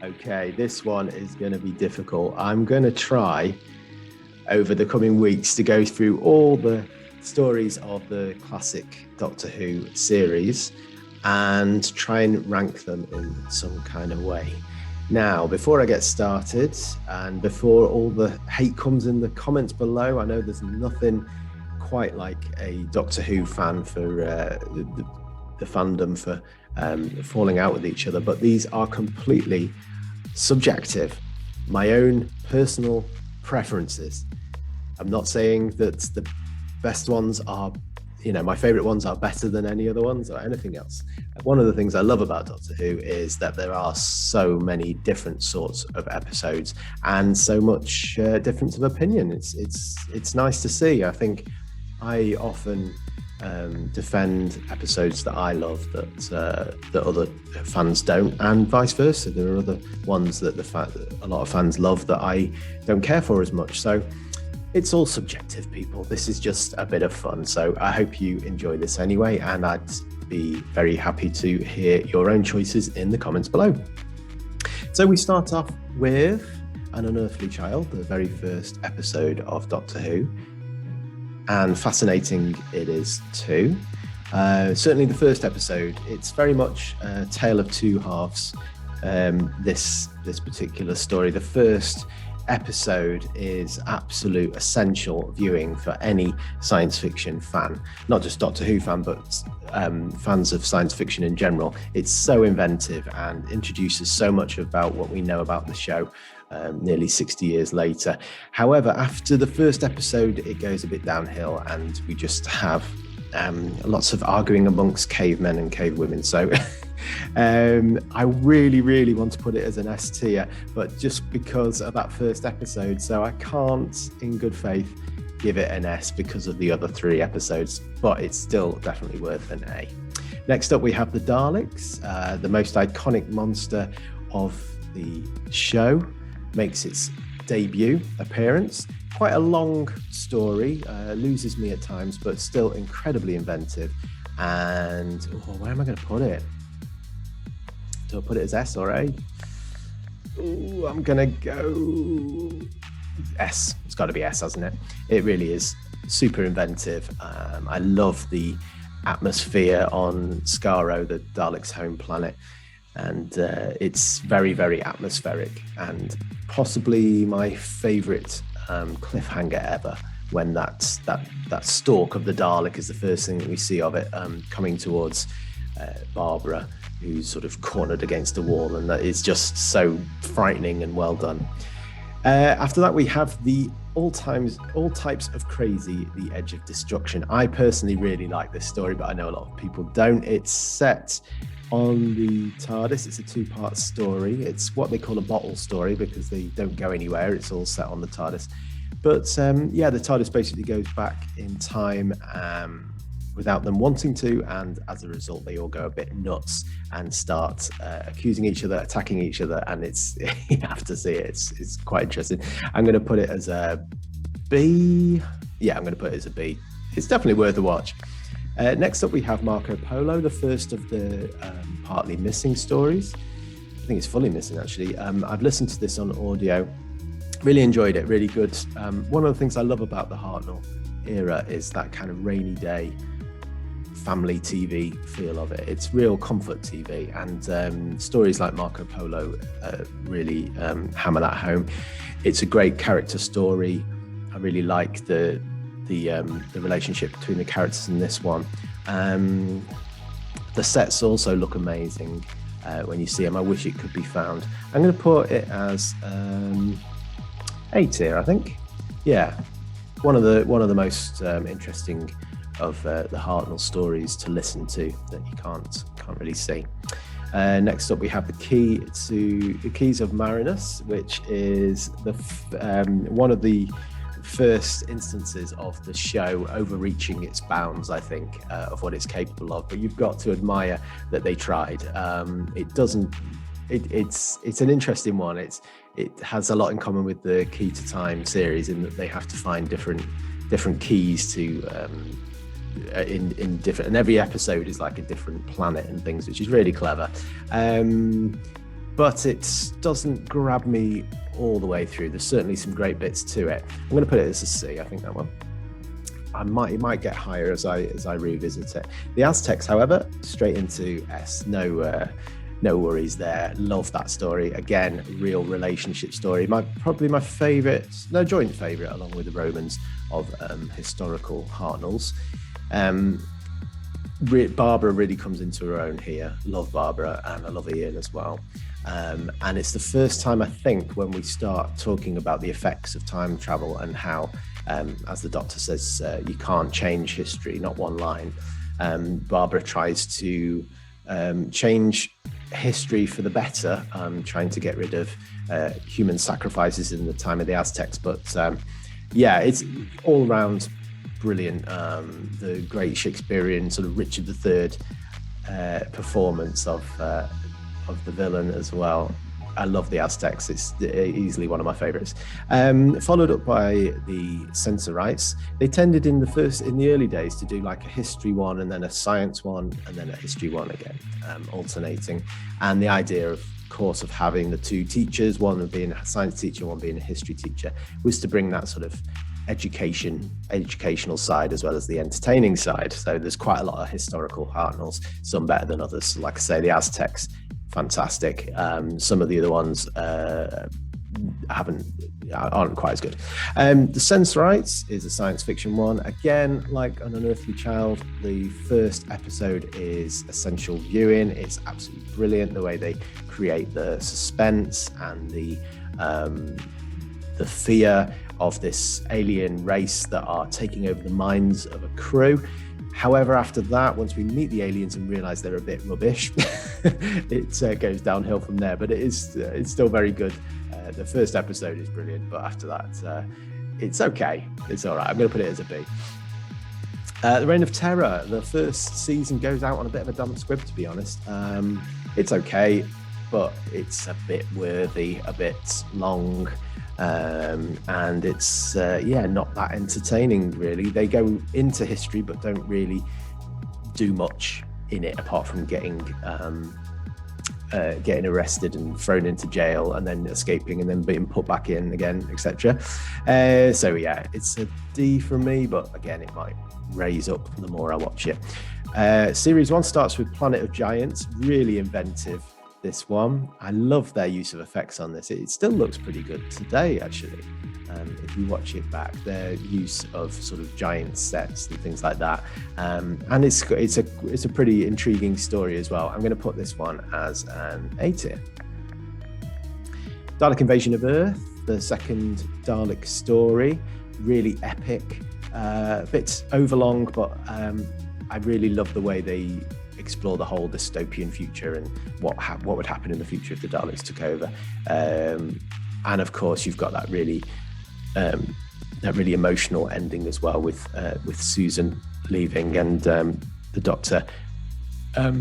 Okay, this one is going to be difficult. I'm going to try over the coming weeks to go through all the stories of the classic Doctor Who series and try and rank them in some kind of way. Now, before I get started and before all the hate comes in the comments below, I know there's nothing quite like a Doctor Who fan for the fandom for falling out with each other, but these are completely subjective, my own personal preferences. I'm not saying that the best ones are, my favorite ones are better than any other ones or anything else. One of the things I love about Doctor Who is that there are so many different sorts of episodes and so much difference of opinion. It's nice to see. I think I often defend episodes that I love that other fans don't, and vice versa. There are other ones that a lot of fans love that I don't care for as much. So it's all subjective, people. This is just a bit of fun. So I hope you enjoy this anyway, and I'd be very happy to hear your own choices in the comments below. So we start off with An Unearthly Child, the very first episode of Doctor Who. And fascinating it is too. Certainly the first episode, it's very much a tale of two halves, this particular story. The first episode is absolute essential viewing for any science fiction fan, not just Doctor Who fan, but fans of science fiction in general. It's so inventive and introduces so much about what we know about the show nearly 60 years later. However, after the first episode, it goes a bit downhill and we just have lots of arguing amongst cavemen and cavewomen. So I really, really want to put it as an S tier, but just because of that first episode, so I can't in good faith give it an S because of the other three episodes, but it's still definitely worth an A. Next up, we have the Daleks, the most iconic monster of the show, makes its debut appearance. Quite a long story, loses me at times, but still incredibly inventive. And where am I going to put it? Do I put it as S or A? Ooh, I'm going to go S. It's got to be S, hasn't it? It really is super inventive. I love the atmosphere on Skaro, the Daleks' home planet. And it's very, very atmospheric, and possibly my favorite cliffhanger ever, when that stalk of the Dalek is the first thing that we see of it, coming towards Barbara, who's sort of cornered against a wall, and that is just so frightening and well done. After that, we have the all types of crazy, The Edge of Destruction. I personally really like this story, but I know a lot of people don't. It's set on the TARDIS. It's a two-part story. It's what they call a bottle story because they don't go anywhere. It's all set on the TARDIS. But the TARDIS basically goes back in time without them wanting to, and as a result, they all go a bit nuts and start accusing each other, attacking each other, and it's you have to see it. It's quite interesting. I'm going to put it as a B. Yeah, I'm going to put it as a B. It's definitely worth a watch. Next up, we have Marco Polo, the first of the partly missing stories. I think it's fully missing, actually. I've listened to this on audio. Really enjoyed it, really good. One of the things I love about the Hartnell era is that kind of rainy day family TV feel of it. It's real comfort TV, and stories like Marco Polo really hammer that home. It's a great character story. I really like the relationship between the characters in this one. The sets also look amazing when you see them. I wish it could be found. I'm going to put it as A tier, I think. Yeah, one of the most interesting of the Hartnell stories to listen to that you can't really see. Next up, we have the Keys of Marinus, which is one of the first instances of the show overreaching its bounds, I think, of what it's capable of. But you've got to admire that they tried. It's an interesting one. It has a lot in common with the Key to Time series in that they have to find different keys to in different, and every episode is like a different planet and things, which is really clever. but it doesn't grab me all the way through. There's certainly some great bits to it. I'm going to put it as a C. I think that one. It might get higher as I revisit it. The Aztecs, however, straight into S. No worries there. Love that story. Again, real relationship story. Probably my favourite, joint favourite, along with the Romans, of historical Hartnells. Barbara really comes into her own here. Love Barbara, and I love Ian as well. And it's the first time, I think, when we start talking about the effects of time travel and how, as the Doctor says, you can't change history, not one line. Barbara tries to change history for the better, trying to get rid of human sacrifices in the time of the Aztecs. But it's all around brilliant. The great Shakespearean sort of Richard III performance of the villain as well. I love the Aztecs. It's easily one of my favorites. Followed up by the Censorites. They tended in the early days to do like a history one and then a science one and then a history one again, alternating. And the idea, of course, of having the two teachers, one being a science teacher, one being a history teacher, was to bring that sort of educational side as well as the entertaining side. So there's quite a lot of historical Hartnells, some better than others. So like I say, the Aztecs, fantastic. Some of the other ones aren't quite as good. The Censorites is a science fiction one. Again, like An Unearthly Child, the first episode is essential viewing. It's absolutely brilliant the way they create the suspense and the fear of this alien race that are taking over the minds of a crew. However, after that, once we meet the aliens and realize they're a bit rubbish, it goes downhill from there. But it's still very good. The first episode is brilliant, but after that, it's okay. It's all right. I'm going to put it as a B. The Reign of Terror, the first season goes out on a bit of a damp squib, to be honest. It's okay, but it's a bit worthy, a bit long. And it's not that entertaining, really. They go into history but don't really do much in it apart from getting arrested and thrown into jail and then escaping and then being put back in again, etc. It's a D for me, but again, it might raise up the more I watch it. Series 1 starts with Planet of Giants, really inventive. This one, I love their use of effects on this. It still looks pretty good today, actually. If you watch it back, their use of sort of giant sets and things like that, and it's a pretty intriguing story as well. I'm going to put this one as an A tier. Dalek Invasion of Earth, the second Dalek story, really epic, a bit overlong, but I really love the way they explore the whole dystopian future and what would happen in the future if the Daleks took over. And of course, you've got that really emotional ending as well with Susan leaving and the Doctor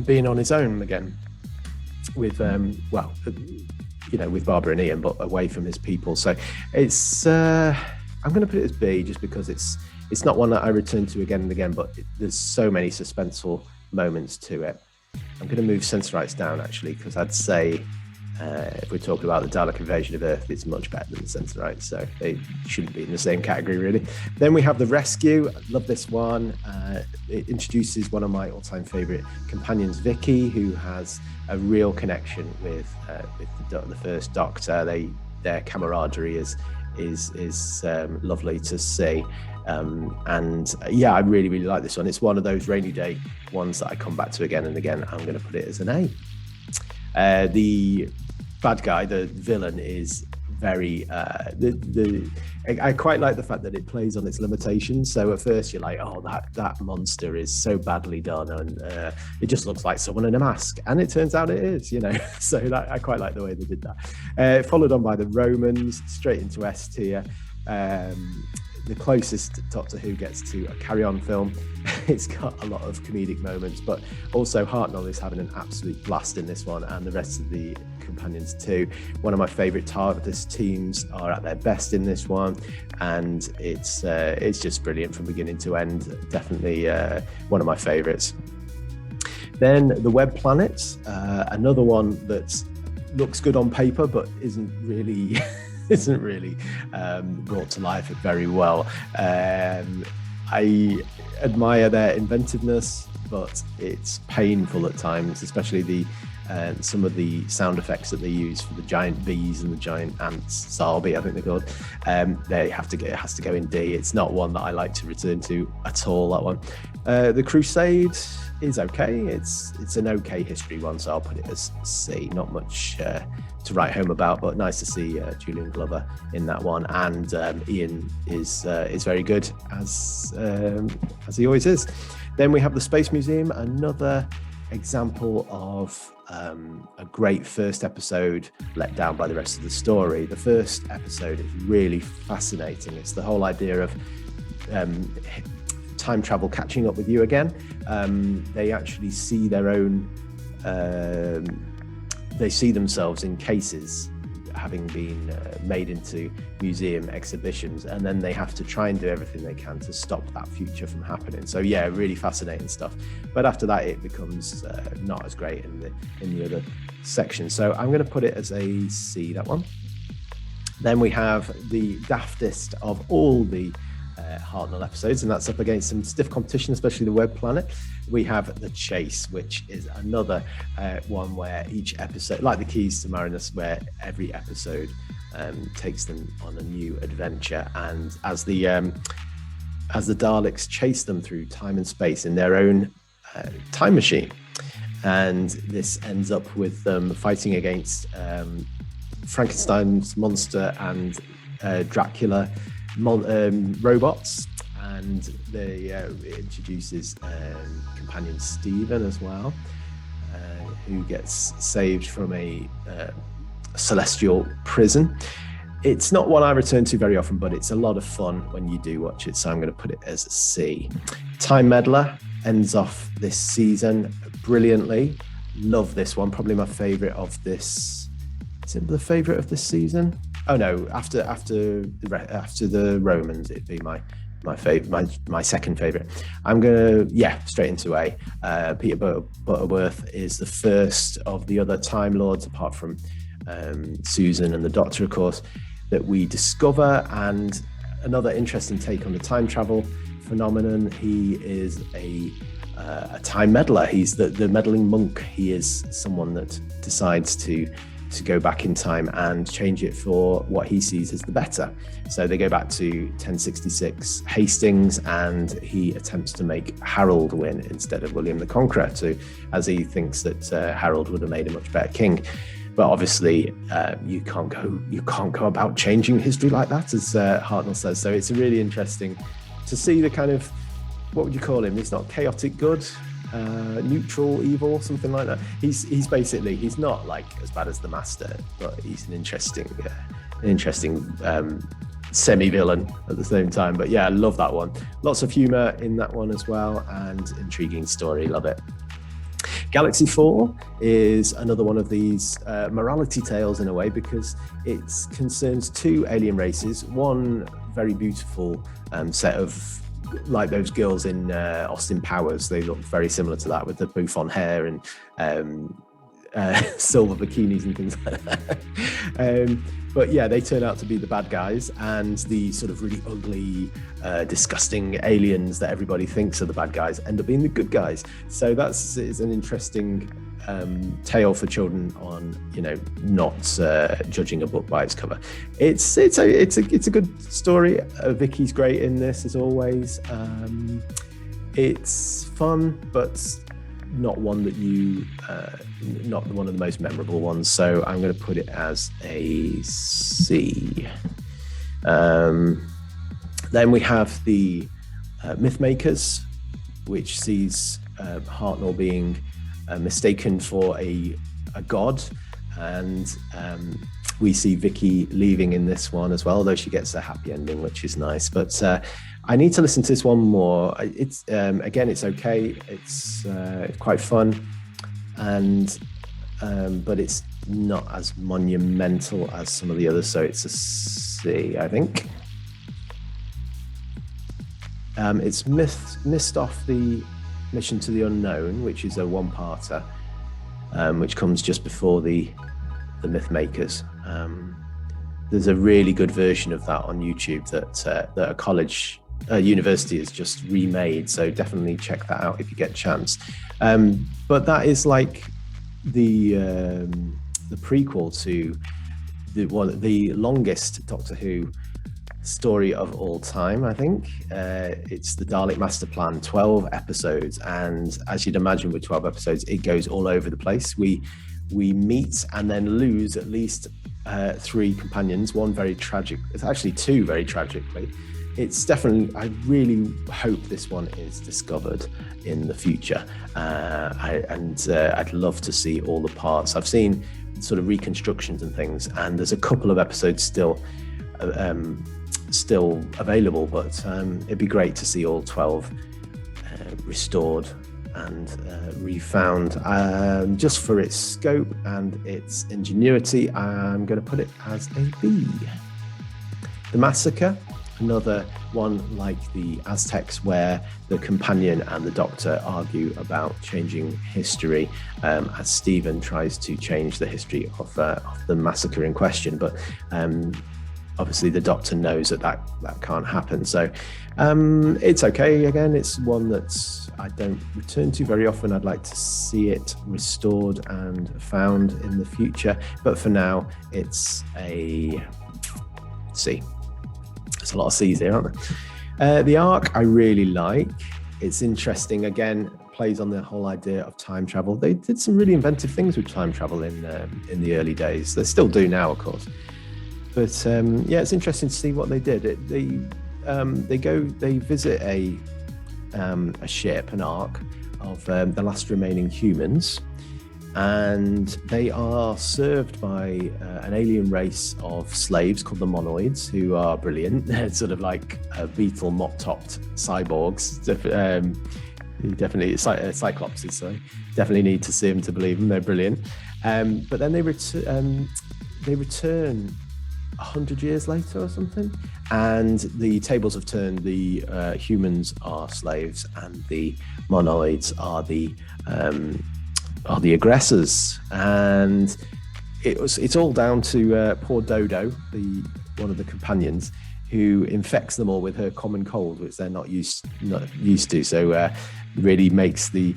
being on his own again with with Barbara and Ian, but away from his people. So it's I'm going to put it as B just because it's not one that I return to again and again, but there's so many suspenseful moments to it. I'm going to move Censorites down, actually, because I'd say if we're talking about the Dalek Invasion of Earth, it's much better than the Censorites, so they shouldn't be in the same category, really. Then we have The Rescue. I love this one. It introduces one of my all-time favourite companions, Vicky, who has a real connection with the first Doctor. Their camaraderie is lovely to see. I really, really like this one. It's one of those rainy day ones that I come back to again and again. I'm going to put it as an A. The bad guy, the villain, is very I quite like the fact that it plays on its limitations. So at first you're like, oh, that monster is so badly done and it just looks like someone in a mask, and it turns out it is, so I quite like the way they did that. Followed on by the Romans, straight into S tier. The closest Doctor Who gets to a carry-on film. It's got a lot of comedic moments, but also Hartnell is having an absolute blast in this one, and the rest of the companions too. One of my favourite TARDIS teams are at their best in this one, and it's just brilliant from beginning to end. Definitely one of my favourites. Then the Web Planets, another one that's looks good on paper, but isn't really isn't really brought to life very well. I admire their inventiveness, but it's painful at times, especially some of the sound effects that they use for the giant bees and the giant ants. Zarbi, I think they're called. It has to go in D. It's not one that I like to return to at all, that one. The Crusade is okay. It's an okay history one, so I'll put it as C. Not much to write home about, but nice to see Julian Glover in that one. And Ian is very good, as he always is. Then we have the Space Museum, another example of a great first episode let down by the rest of the story. The first episode is really fascinating. It's the whole idea of time travel catching up with you again. They actually see their own, they see themselves in cases having been made into museum exhibitions, and then they have to try and do everything they can to stop that future from happening. So yeah, really fascinating stuff. But after that, it becomes not as great in the other section. So I'm going to put it as a C, that one. Then we have the daftest of all the Hartnell episodes, and that's up against some stiff competition, especially the Web Planet. We have The Chase, which is another one where each episode, like the Keys to Marinus, where every episode takes them on a new adventure, and as the Daleks chase them through time and space in their own time machine, and this ends up with them fighting against Frankenstein's monster and Dracula robots, and it introduces companion Stephen as well, who gets saved from a celestial prison. It's not one I return to very often, but it's a lot of fun when you do watch it, so I'm going to put it as a C. Time Meddler ends off this season brilliantly. Love this one, probably my favourite of this. Is it the favourite of this season? Oh no, after the Romans, it'd be my favorite, my second favorite. I'm gonna straight into A. Peter Butterworth is the first of the other Time Lords, apart from Susan and the Doctor, of course, that we discover, and another interesting take on the time travel phenomenon. He is a time meddler. He's the meddling monk. He is someone that decides to go back in time and change it for what he sees as the better. So they go back to 1066 Hastings, and he attempts to make Harold win instead of William the Conqueror, as he thinks that Harold would have made a much better king. But obviously, you can't go about changing history like that, as Hartnell says. So it's really interesting to see the kind of, what would you call him? He's not chaotic good, neutral evil, something like that. He's basically, he's not like as bad as the Master, but he's an interesting semi-villain at the same time. But yeah, I love that one. Lots of humor in that one as well, and intriguing story. Love it. Galaxy 4 is another one of these morality tales in a way, because it concerns two alien races. One very beautiful set of, like those girls in Austin Powers. They look very similar to that, with the bouffant hair and silver bikinis and things like that. But yeah, they turn out to be the bad guys, and the sort of really ugly, disgusting aliens that everybody thinks are the bad guys end up being the good guys. So it's an interesting tale for children on, not judging a book by its cover. It's a good story. Vicky's great in this as always. It's fun, but not one that not one of the most memorable ones. So I'm going to put it as a C. Then we have the Mythmakers, which sees Hartnell being mistaken for a god, and we see Vicky leaving in this one as well, although she gets a happy ending, which is nice. But I need to listen to this one more. It's again, it's okay. It's quite fun, and but it's not as monumental as some of the others, so it's a C, I think. It's missed off the Mission to the Unknown, which is a one-parter, which comes just before the the Mythmakers. There's a really good version of that on YouTube that a university has just remade. So definitely check that out if you get a chance. But that is like the prequel to the longest Doctor Who story of all time, I think. It's the Dalek Master Plan, 12 episodes, and as you'd imagine with 12 episodes, it goes all over the place. We meet and then lose at least 3 companions, one very tragic, it's actually 2 very tragically. It's definitely, I really hope this one is discovered in the future, I'd love to see all the parts. I've seen sort of reconstructions and things, and there's a couple of episodes still available, but it'd be great to see all 12 restored and refound. Just for its scope and its ingenuity, I'm going to put it as a B. The Massacre, another one like the Aztecs, where the companion and the Doctor argue about changing history, as Stephen tries to change the history of the massacre in question, but obviously the Doctor knows that can't happen. So it's okay. Again, it's one that I don't return to very often. I'd like to see it restored and found in the future, but for now it's a C. There's a lot of C's here, aren't there? The Ark I really like. It's interesting. Again, plays on the whole idea of time travel. They did some really inventive things with time travel in the early days. They still do now, of course. But yeah, it's interesting to see what they did. They visit a ship, an Ark of the last remaining humans, and they are served by an alien race of slaves called the Monoids, who are brilliant. They're sort of like beetle mop-topped cyborgs. Definitely cyclopses. So definitely need to see them to believe them. They're brilliant. But then they return 100 years later or something, and the tables have turned. The humans are slaves and the Monoids are the aggressors, and it's all down to poor Dodo, one of the companions, who infects them all with her common cold, which they're not used to. So really makes the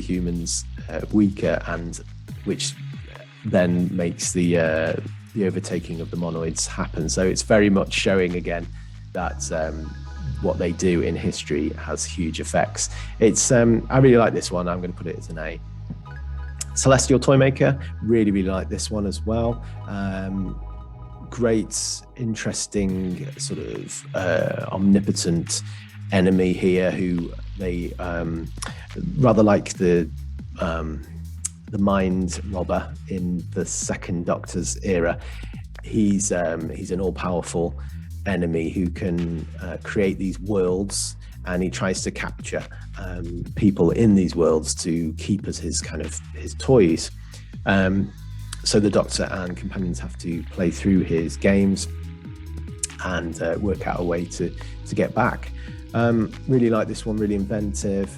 humans weaker, and which then makes the overtaking of the Monoids happen. So it's very much showing again that what they do in history has huge effects. It's I really like this one. I'm going to put it as an A. Celestial Toymaker, really like this one as well. Great, interesting, sort of omnipotent enemy here, who they rather like the mind robber in the second Doctor's era. He's an all-powerful enemy who can create these worlds, and he tries to capture people in these worlds to keep as his toys. So the Doctor and companions have to play through his games and work out a way to get back. Really like this one, really inventive.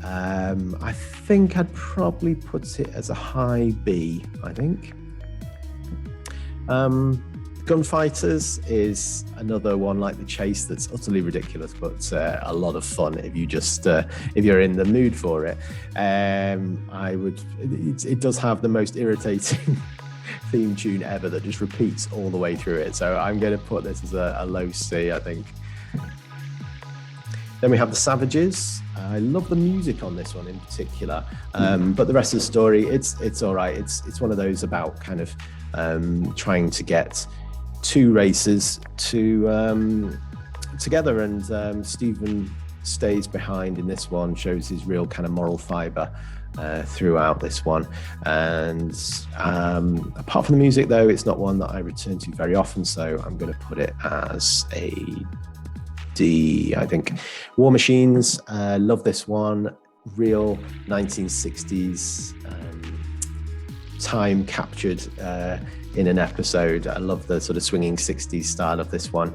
I think I'd probably put it as a high B, I think. Gunfighters is another one like the Chase that's utterly ridiculous, but a lot of fun if you just if you're in the mood for it. It does have the most irritating theme tune ever that just repeats all the way through it. So I'm going to put this as a low C, I think. Then we have the Savages. I love the music on this one in particular, but the rest of the story, it's all right. It's one of those about kind of trying to get two races to together, and Stephen stays behind in this one, shows his real kind of moral fibre throughout this one. And apart from the music, though, it's not one that I return to very often, so I'm going to put it as a D, I think. War Machines, love this one. Real 1960s time captured in an episode. I love the sort of swinging 60s style of this one,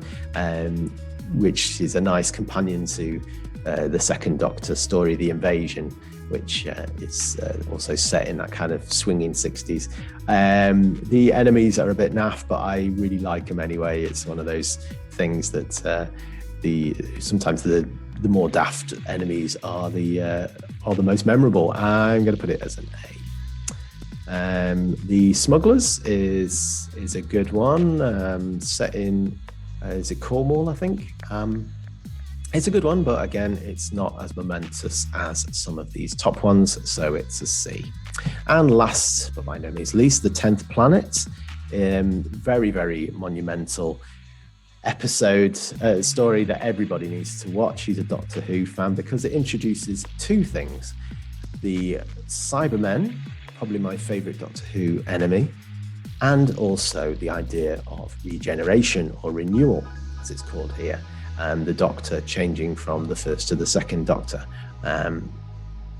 which is a nice companion to the second Doctor story, The Invasion, which is also set in that kind of swinging 60s. The enemies are a bit naff, but I really like them anyway. It's one of those things that sometimes the more daft enemies are the most memorable. I'm going to put it as an A. The Smugglers is a good one, set in is it Cornwall, I think. It's a good one, but again, it's not as momentous as some of these top ones, so it's a C. And last, but by no means least, The 10th Planet. Very, very monumental episode, story that everybody needs to watch. He's a Doctor Who fan because it introduces two things. The Cybermen, probably my favourite Doctor Who enemy, and also the idea of regeneration or renewal, as it's called here. The Doctor changing from the first to the second Doctor.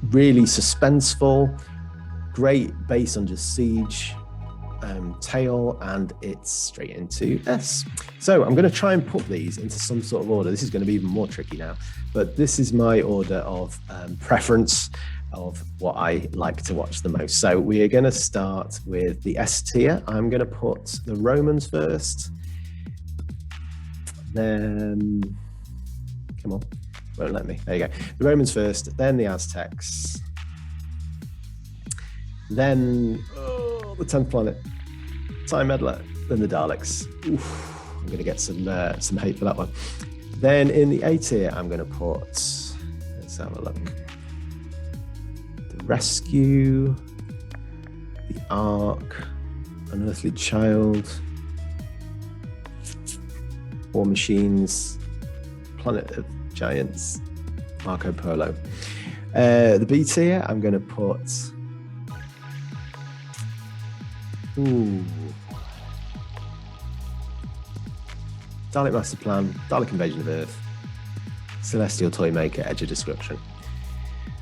Really suspenseful, great base under siege tale, and it's straight into S. So I'm going to try and put these into some sort of order. This is going to be even more tricky now, but this is my order of preference of what I like to watch the most. So we are going to start with the S tier. I'm going to put the Romans first. Then, come on, won't let me. There you go. The Romans first, then the Aztecs, then the 10th Planet, Time Meddler, then the Daleks. Oof, I'm going to get some hate for that one. Then in the A tier, I'm going to put, let's have a look, the Rescue, the Ark, Unearthly Child, War Machines, Planet of Giants, Marco Polo. The B tier, I'm going to put Dalek Master Plan, Dalek Invasion of Earth, Celestial Toymaker, Edge of Destruction.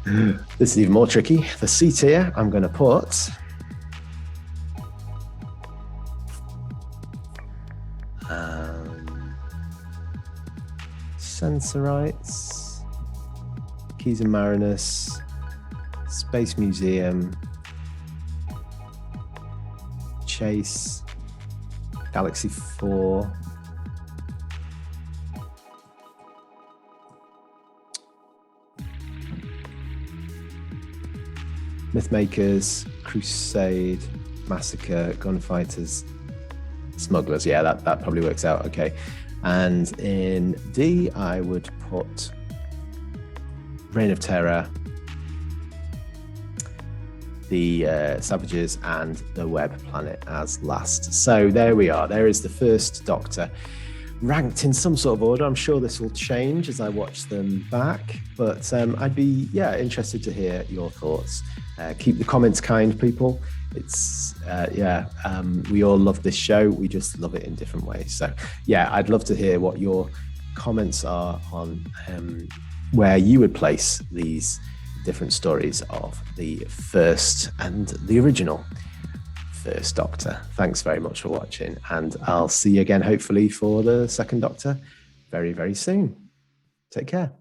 This is even more tricky. The C tier, I'm going to put Sensorites, Keys and Marinus, Space Museum, Chase, Galaxy 4, Mythmakers, Crusade, Massacre, Gunfighters, Smugglers. Yeah, that probably works out okay. And in D, I would put Reign of Terror, the Savages, and the Web Planet as last. So there we are. There is the first Doctor, ranked in some sort of order. I'm sure this will change as I watch them back, but I'd be interested to hear your thoughts. Keep the comments kind, people. It's we all love this show. We just love it in different ways. So I'd love to hear what your comments are on where you would place these different stories of the first and the original first Doctor. Thanks very much for watching, and I'll see you again hopefully for the second Doctor very, very soon. Take care.